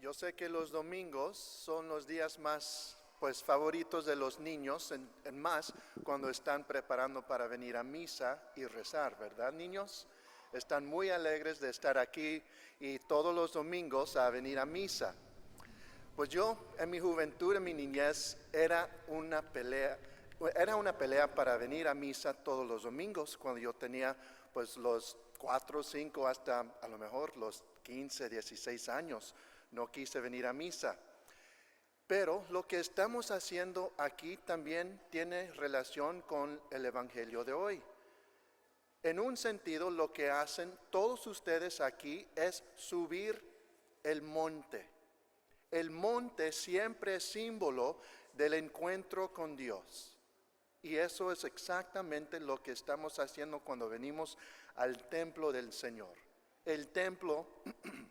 Yo sé que los domingos son los días más favoritos de los niños, en más cuando están preparando para venir a misa y rezar, ¿verdad, niños? Están muy alegres de estar aquí y todos los domingos a venir a misa. Pues yo en mi juventud, en mi niñez, era una pelea para venir a misa todos los domingos, cuando yo tenía pues los 4, 5, hasta a lo mejor los 15, 16 años. No quise venir a misa. Pero lo que estamos haciendo aquí también tiene relación con el Evangelio de hoy. En un sentido, lo que hacen todos ustedes aquí es subir el monte. El monte siempre es símbolo del encuentro con Dios. Y eso es exactamente lo que estamos haciendo cuando venimos al templo del Señor. El templo,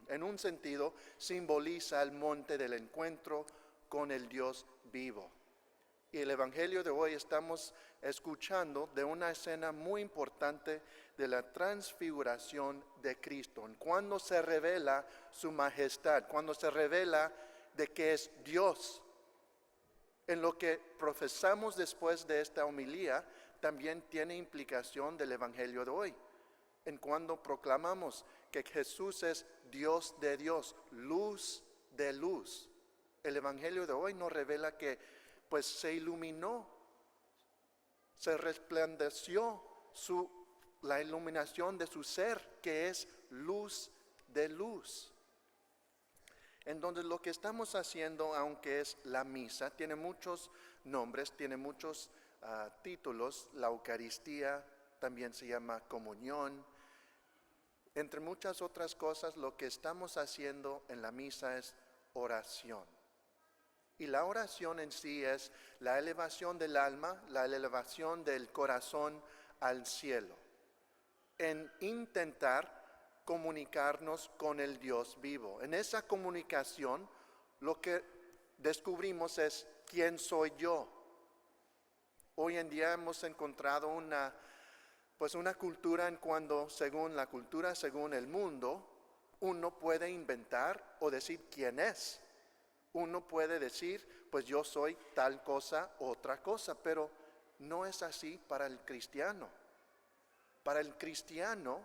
en un sentido, simboliza el monte del encuentro con el Dios vivo. Y el Evangelio de hoy estamos escuchando de una escena muy importante de la transfiguración de Cristo, en cuando se revela su majestad, cuando se revela de que es Dios. En lo que profesamos después de esta homilía, también tiene implicación del Evangelio de hoy. En cuando proclamamos que Jesús es Dios de Dios, luz de luz. El Evangelio de hoy nos revela que se iluminó, se resplandeció la iluminación de su ser, que es luz de luz. Entonces lo que estamos haciendo, aunque es la misa, tiene muchos nombres, tiene muchos títulos. La Eucaristía también se llama comunión. Entre muchas otras cosas, lo que estamos haciendo en la misa es oración. Y la oración en sí es la elevación del alma, la elevación del corazón al cielo, en intentar comunicarnos con el Dios vivo. En esa comunicación, lo que descubrimos es quién soy yo. Hoy en día hemos encontrado una cultura en cuando, según la cultura, según el mundo, uno puede inventar o decir quién es. Uno puede decir, pues yo soy tal cosa, otra cosa, pero no es así para el cristiano. Para el cristiano,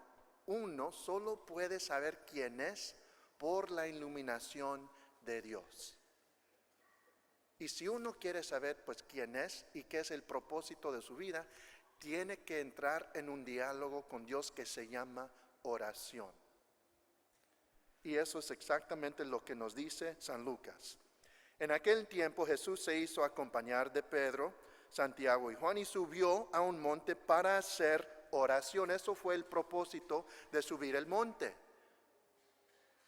uno solo puede saber quién es por la iluminación de Dios. Y si uno quiere saber quién es y qué es el propósito de su vida, tiene que entrar en un diálogo con Dios que se llama oración. Y eso es exactamente lo que nos dice San Lucas. En aquel tiempo Jesús se hizo acompañar de Pedro, Santiago y Juan y subió a un monte para hacer oración. Eso fue el propósito de subir el monte.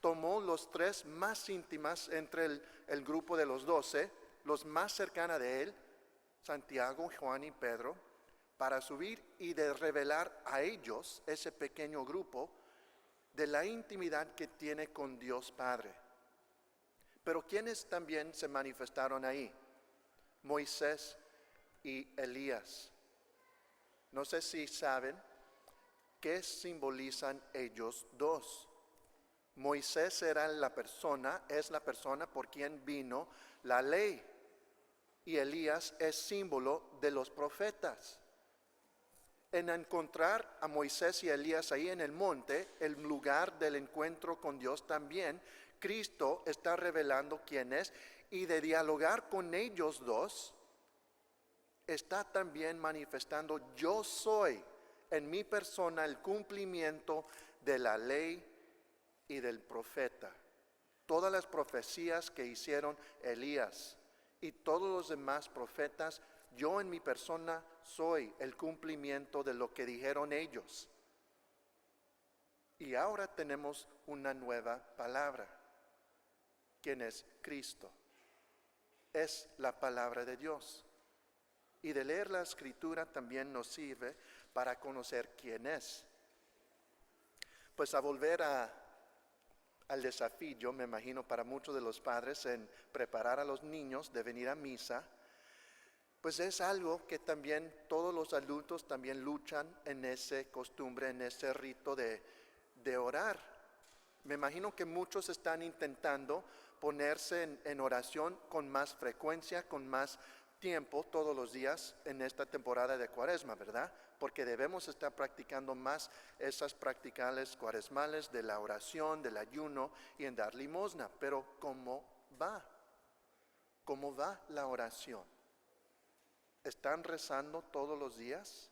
Tomó los 3 más íntimas entre el grupo de los 12, los más cercanos de él, Santiago, Juan y Pedro, para subir y de revelar a ellos, ese pequeño grupo, de la intimidad que tiene con Dios Padre. Pero ¿quiénes también se manifestaron ahí? Moisés y Elías. No sé si saben qué simbolizan ellos dos. Moisés es la persona por quien vino la ley. Y Elías es símbolo de los profetas. En encontrar a Moisés y Elías ahí en el monte, el lugar del encuentro con Dios, también Cristo está revelando quién es, y de dialogar con ellos dos, está también manifestando yo soy en mi persona el cumplimiento de la ley y del profeta. Todas las profecías que hicieron Elías y todos los demás profetas, yo en mi persona soy el cumplimiento de lo que dijeron ellos. Y ahora tenemos una nueva palabra. ¿Quién es Cristo? Es la palabra de Dios. Y de leer la Escritura también nos sirve para conocer quién es. Pues a volver al desafío, me imagino, para muchos de los padres en preparar a los niños de venir a misa, pues es algo que también todos los adultos también luchan en esa costumbre, en ese rito de orar. Me imagino que muchos están intentando ponerse en oración con más frecuencia, con más tiempo todos los días en esta temporada de Cuaresma, ¿verdad? Porque debemos estar practicando más esas practicales cuaresmales de la oración, del ayuno y en dar limosna. Pero ¿cómo va? ¿Cómo va la oración? ¿Están rezando todos los días?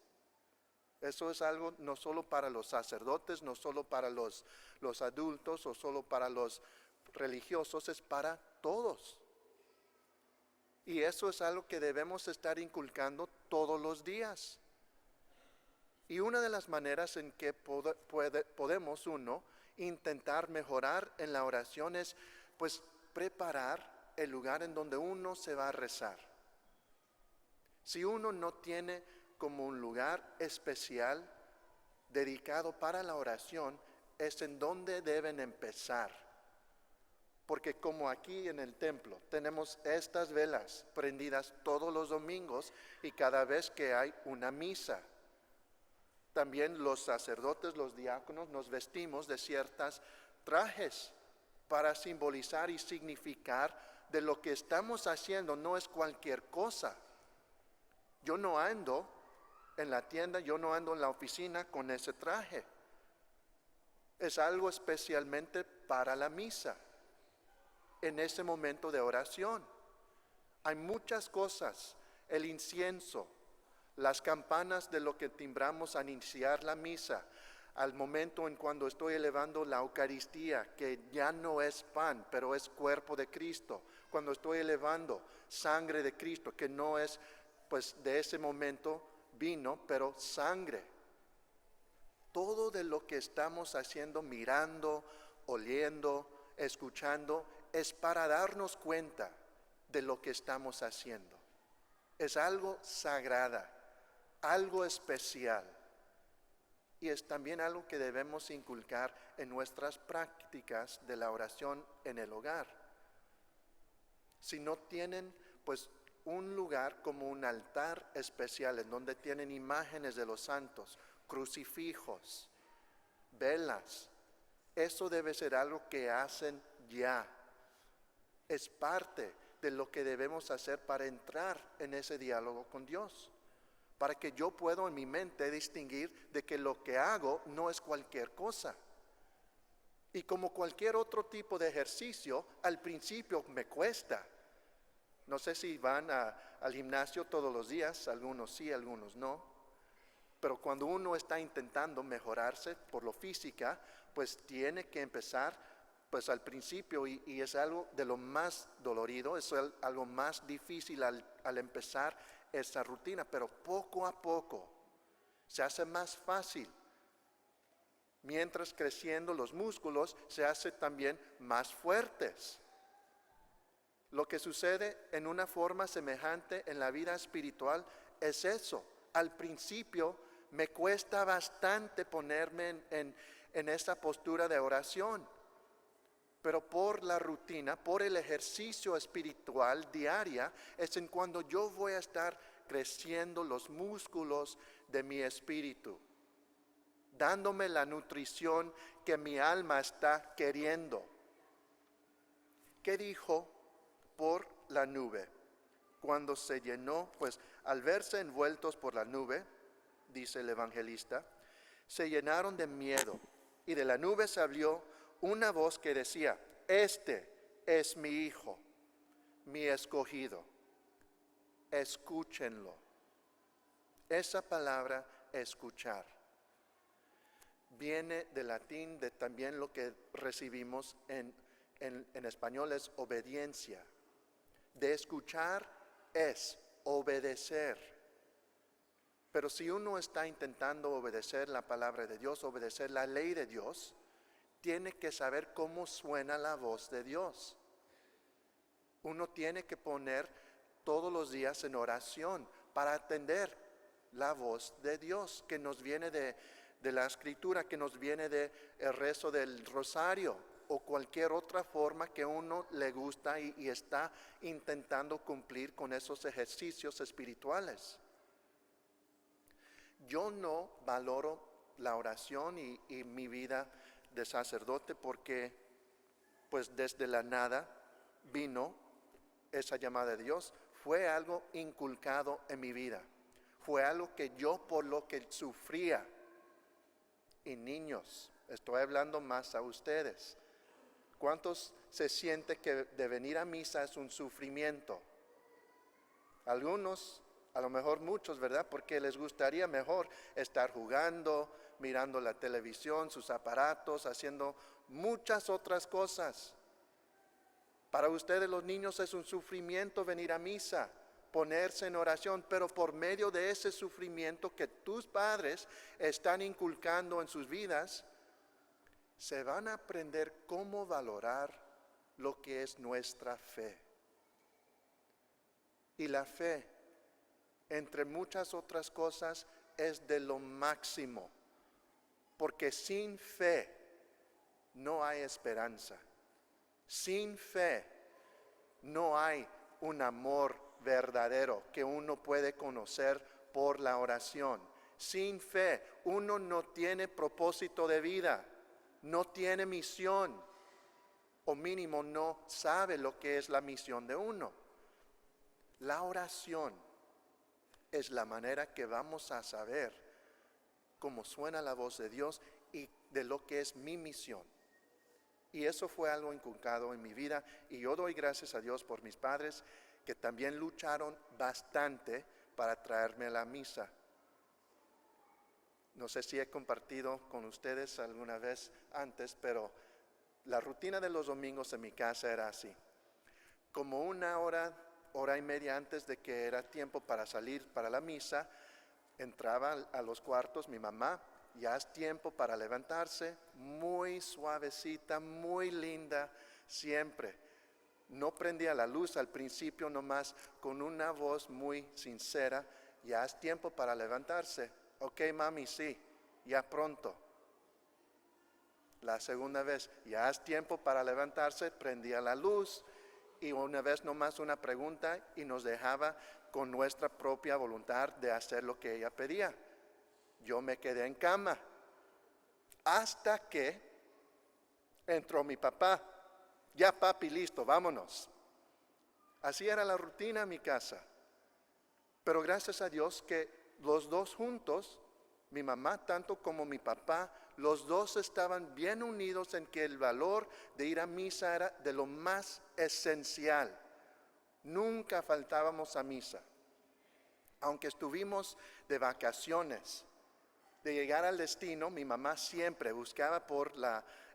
Eso es algo no solo para los sacerdotes, no solo para los adultos o solo para los religiosos, es para todos. Y eso es algo que debemos estar inculcando todos los días. Y una de las maneras en que podemos intentar mejorar en la oración es pues preparar el lugar en donde uno se va a rezar. Si uno no tiene como un lugar especial dedicado para la oración, es en donde deben empezar. Porque como aquí en el templo tenemos estas velas prendidas todos los domingos y cada vez que hay una misa, también los sacerdotes, los diáconos, nos vestimos de ciertos trajes para simbolizar y significar de lo que estamos haciendo. No es cualquier cosa. Yo no ando en la tienda, yo no ando en la oficina con ese traje. Es algo especialmente para la misa, en ese momento de oración. Hay muchas cosas, el incienso, las campanas de lo que timbramos al iniciar la misa, al momento en cuando estoy elevando la Eucaristía, que ya no es pan, pero es cuerpo de Cristo, cuando estoy elevando sangre de Cristo, que no es pues de ese momento vino, pero sangre. Todo de lo que estamos haciendo, mirando, oliendo, escuchando, es para darnos cuenta de lo que estamos haciendo. Es algo sagrado, algo especial. Y es también algo que debemos inculcar en nuestras prácticas de la oración en el hogar. Si no tienen, pues, un lugar como un altar especial en donde tienen imágenes de los santos, crucifijos, velas, eso debe ser algo que hacen ya. Es parte de lo que debemos hacer para entrar en ese diálogo con Dios. Para que yo pueda en mi mente distinguir de que lo que hago no es cualquier cosa. Y como cualquier otro tipo de ejercicio, al principio me cuesta. No sé si van al gimnasio todos los días, algunos sí, algunos no. Pero cuando uno está intentando mejorarse por lo física, pues tiene que empezar pues al principio y es algo de lo más dolorido, es algo más difícil al empezar esa rutina, pero poco a poco se hace más fácil. Mientras creciendo los músculos se hacen también más fuertes. Lo que sucede en una forma semejante en la vida espiritual es eso. Al principio me cuesta bastante ponerme en esta postura de oración, pero por la rutina, por el ejercicio espiritual diaria, es en cuando yo voy a estar creciendo los músculos de mi espíritu, dándome la nutrición que mi alma está queriendo. ¿Qué dijo por la nube? Cuando se llenó, pues al verse envueltos por la nube, dice el evangelista, se llenaron de miedo y de la nube salió una voz que decía: este es mi hijo, mi escogido, escúchenlo. Esa palabra escuchar viene del latín, de también lo que recibimos en español es obediencia. De escuchar es obedecer. Pero si uno está intentando obedecer la palabra de Dios, obedecer la ley de Dios, tiene que saber cómo suena la voz de Dios. Uno tiene que poner todos los días en oración para atender la voz de Dios que nos viene de la Escritura, que nos viene del rezo del rosario o cualquier otra forma que uno le gusta y está intentando cumplir con esos ejercicios espirituales. Yo no valoro la oración y mi vida de sacerdote porque pues desde la nada vino esa llamada de Dios, fue algo inculcado en mi vida. Fue algo que yo por lo que sufría. Y niños, estoy hablando más a ustedes. ¿Cuántos se siente que de venir a misa es un sufrimiento? Algunos, a lo mejor muchos, ¿verdad? Porque les gustaría mejor estar jugando, mirando la televisión, sus aparatos, haciendo muchas otras cosas. Para ustedes los niños es un sufrimiento venir a misa, ponerse en oración, pero por medio de ese sufrimiento que tus padres están inculcando en sus vidas, se van a aprender cómo valorar lo que es nuestra fe. Y la fe, entre muchas otras cosas, es de lo máximo, porque sin fe no hay esperanza. Sin fe no hay un amor verdadero que uno puede conocer por la oración. Sin fe uno no tiene propósito de vida, no tiene misión, o mínimo no sabe lo que es la misión de uno. La oración es la manera que vamos a saber cómo suena la voz de Dios y de lo que es mi misión. Y eso fue algo inculcado en mi vida, y yo doy gracias a Dios por mis padres que también lucharon bastante para traerme a la misa. No sé si he compartido con ustedes alguna vez antes, pero la rutina de los domingos en mi casa era así. Como una hora y media antes de que era tiempo para salir para la misa, entraba a los cuartos mi mamá. Ya es tiempo para levantarse, muy suavecita, muy linda, siempre. No prendía la luz al principio, nomás con una voz muy sincera. Ya es tiempo para levantarse. Ok, mami, sí, ya pronto. La segunda vez, ya es tiempo para levantarse, prendía la luz. Y una vez nomás una pregunta y nos dejaba con nuestra propia voluntad de hacer lo que ella pedía. Yo me quedé en cama hasta que entró mi papá. Ya papi, listo, vámonos. Así era la rutina en mi casa. Pero gracias a Dios que los dos juntos, mi mamá tanto como mi papá, los dos estaban bien unidos en que el valor de ir a misa era de lo más esencial. Nunca faltábamos a misa. Aunque estuvimos de vacaciones, de llegar al destino, mi mamá siempre buscaba por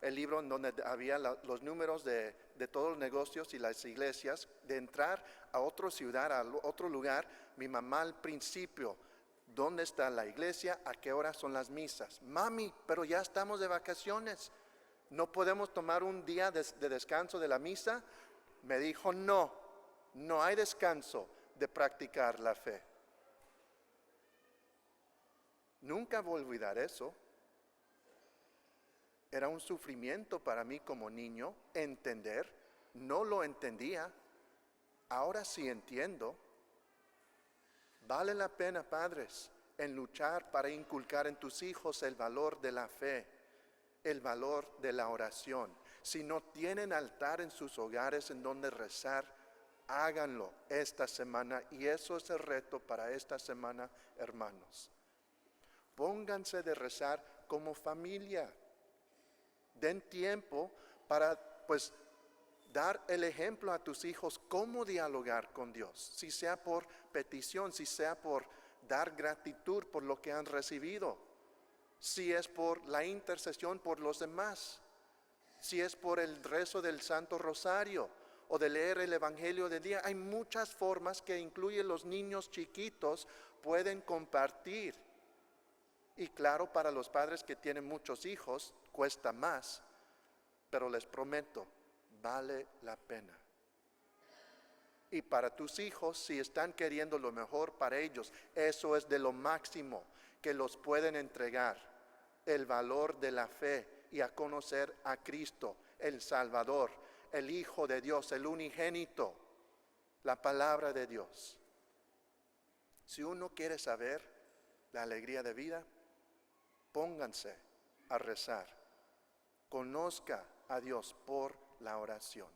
el libro en donde había los números de todos los negocios y las iglesias, de entrar a otra ciudad, a otro lugar. Mi mamá al principio, ¿dónde está la iglesia? ¿A qué hora son las misas? Mami, pero ya estamos de vacaciones, ¿no podemos tomar un día de descanso de la misa? Me dijo, no hay descanso de practicar la fe. Nunca voy a olvidar eso. Era un sufrimiento para mí como niño entender. No lo entendía. Ahora sí entiendo. Vale la pena, padres, en luchar para inculcar en tus hijos el valor de la fe, el valor de la oración. Si no tienen altar en sus hogares en donde rezar, háganlo esta semana. Y eso es el reto para esta semana, hermanos. Pónganse de rezar como familia. Den tiempo para dar el ejemplo a tus hijos cómo dialogar con Dios. Si sea por petición, si sea por dar gratitud por lo que han recibido. Si es por la intercesión por los demás. Si es por el rezo del Santo Rosario o de leer el Evangelio del día. Hay muchas formas que incluyen los niños chiquitos pueden compartir. Y claro, para los padres que tienen muchos hijos, cuesta más, pero les prometo, vale la pena. Y para tus hijos, si están queriendo lo mejor para ellos, eso es de lo máximo que los pueden entregar, el valor de la fe y a conocer a Cristo, el Salvador, el Hijo de Dios, el unigénito, la palabra de Dios. Si uno quiere saber la alegría de vida, pónganse a rezar. Conozca a Dios por la oración.